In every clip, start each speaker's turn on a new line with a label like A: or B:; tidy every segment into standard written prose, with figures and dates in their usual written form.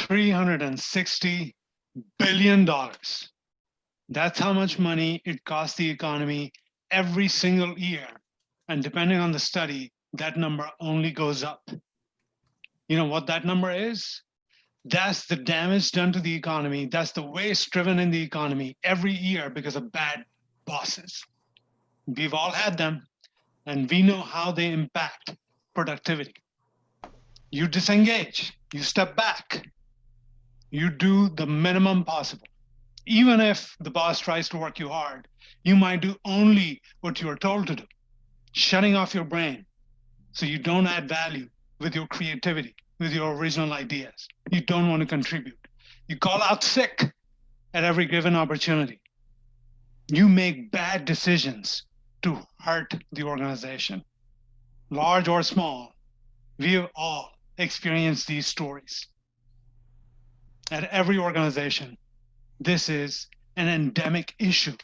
A: $360 billion. That's how much money it costs the economy every single year. And depending on the study, that number only goes up. You know what that number is? That's the damage done to the economy. That's the waste driven in the economy every year because of bad bosses. We've all had them, and we know how they impact productivity. You disengage, you step back, you do the minimum possible. Even if the boss tries to work you hard, you might do only what you are told to do, shutting off your brain so you don't add value with your creativity, with your original ideas. You don't want to contribute. You call out sick at every given opportunity. You make bad decisions to hurt the organization, large or small. We have all experienced these stories. At every organization, this is an endemic issue.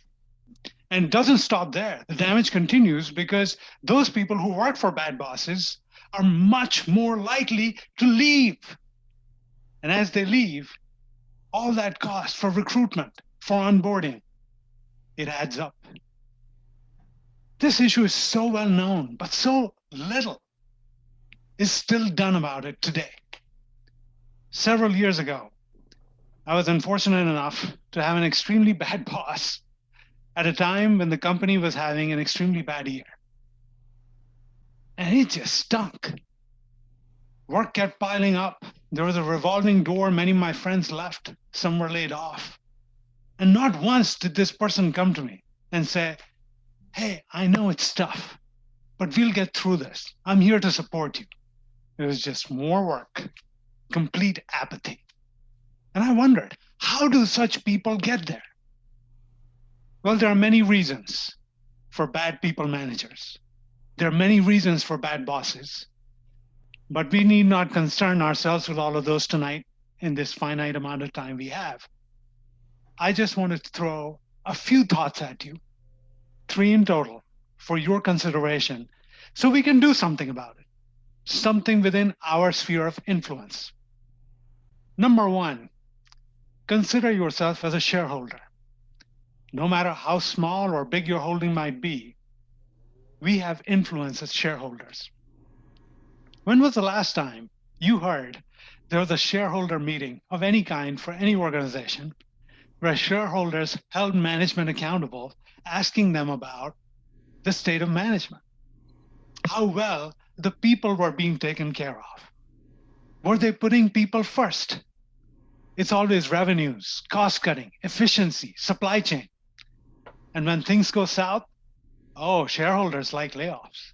A: And it doesn't stop there. The damage continues because those people who work for bad bosses are much more likely to leave. And as they leave, all that cost for recruitment, for onboarding, it adds up. This issue is so well known, but so little is still done about it today. Several years ago, I was unfortunate enough to have an extremely bad boss at a time when the company was having an extremely bad year. And it just stunk. Work kept piling up. There was a revolving door. Many of my friends left. Some were laid off. And not once did this person come to me and say, hey, I know it's tough, but we'll get through this. I'm here to support you. It was just more work, complete apathy. And I wondered, how do such people get there? Well, there are many reasons for bad people managers. There are many reasons for bad bosses. But we need not concern ourselves with all of those tonight in this finite amount of time we have. I just wanted to throw a few thoughts at you, 3 in total, for your consideration, so we can do something about it, something within our sphere of influence. Number 1, consider yourself as a shareholder. No matter how small or big your holding might be, we have influence as shareholders. When was the last time you heard there was a shareholder meeting of any kind for any organization where shareholders held management accountable, asking them about the state of management, how well the people were being taken care of? Were they putting people first? It's always revenues, cost cutting, efficiency, supply chain. And when things go south, oh, shareholders like layoffs.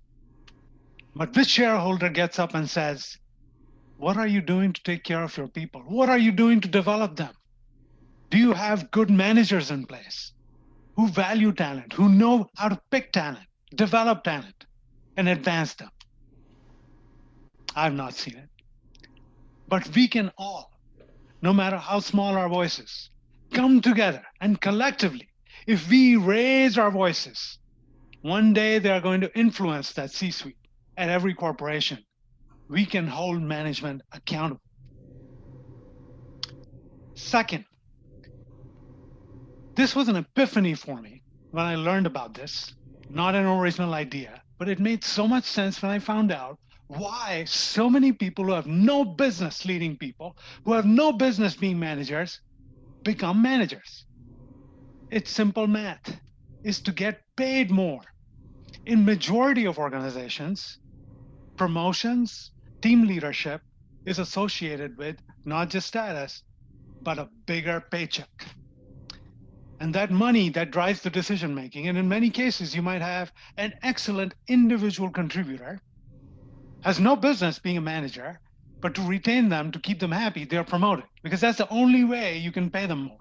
A: But which shareholder gets up and says, what are you doing to take care of your people? What are you doing to develop them? Do you have good managers in place who value talent, who know how to pick talent, develop talent, and advance them? I've not seen it. But we can all, no matter how small our voices, come together and collectively, if we raise our voices, one day they are going to influence that C-suite at every corporation. We can hold management accountable. Second, this was an epiphany for me when I learned about this, not an original idea, but it made so much sense when I found out why so many people who have no business leading people, who have no business being managers, become managers. It's simple math, is to get paid more. In majority of organizations, promotions, team leadership is associated with not just status, but a bigger paycheck. And that money that drives the decision making. And in many cases, you might have an excellent individual contributor, has no business being a manager, but to retain them, to keep them happy, they're promoted because that's the only way you can pay them more.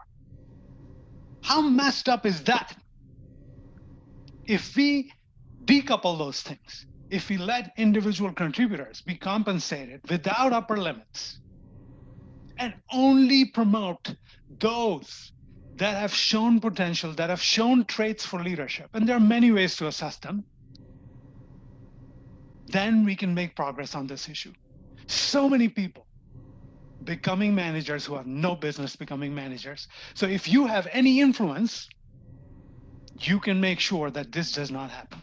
A: How messed up is that? If we decouple those things, if we let individual contributors be compensated without upper limits and only promote those that have shown potential, that have shown traits for leadership, and there are many ways to assess them, then we can make progress on this issue. So many people becoming managers who have no business becoming managers. So if you have any influence, you can make sure that this does not happen.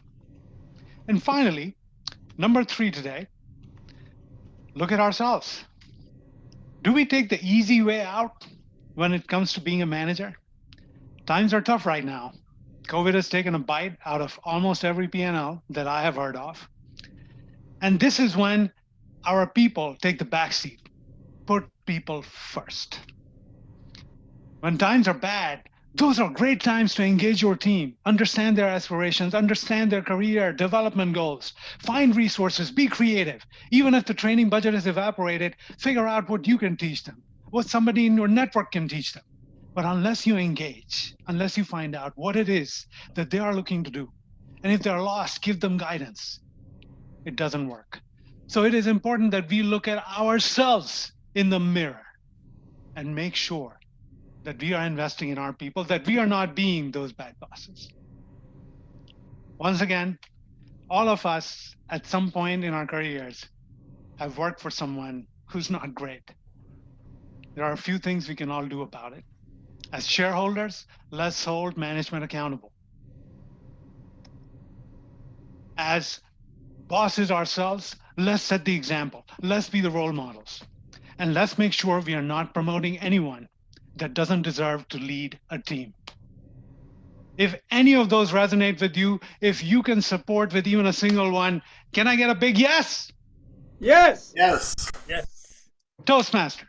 A: And finally, number 3 today, look at ourselves. Do we take the easy way out when it comes to being a manager? Times are tough right now. COVID has taken a bite out of almost every P&L that I have heard of. And this is when our people take the back seat. Put people first. When times are bad, those are great times to engage your team, understand their aspirations, understand their career development goals, find resources, be creative. Even if the training budget is evaporated, figure out what you can teach them, what somebody in your network can teach them. But unless you engage, unless you find out what it is that they are looking to do, and if they're lost, give them guidance, it doesn't work. So it is important that we look at ourselves in the mirror and make sure that we are investing in our people, that we are not being those bad bosses. Once again, all of us at some point in our careers have worked for someone who's not great. There are a few things we can all do about it. As shareholders, let's hold management accountable. As bosses ourselves, let's set the example. Let's be the role models. And let's make sure we are not promoting anyone that doesn't deserve to lead a team. If any of those resonate with you, if you can support with even a single one, can I get a big yes?
B: Yes.
C: Yes.
D: Yes.
A: Toastmaster.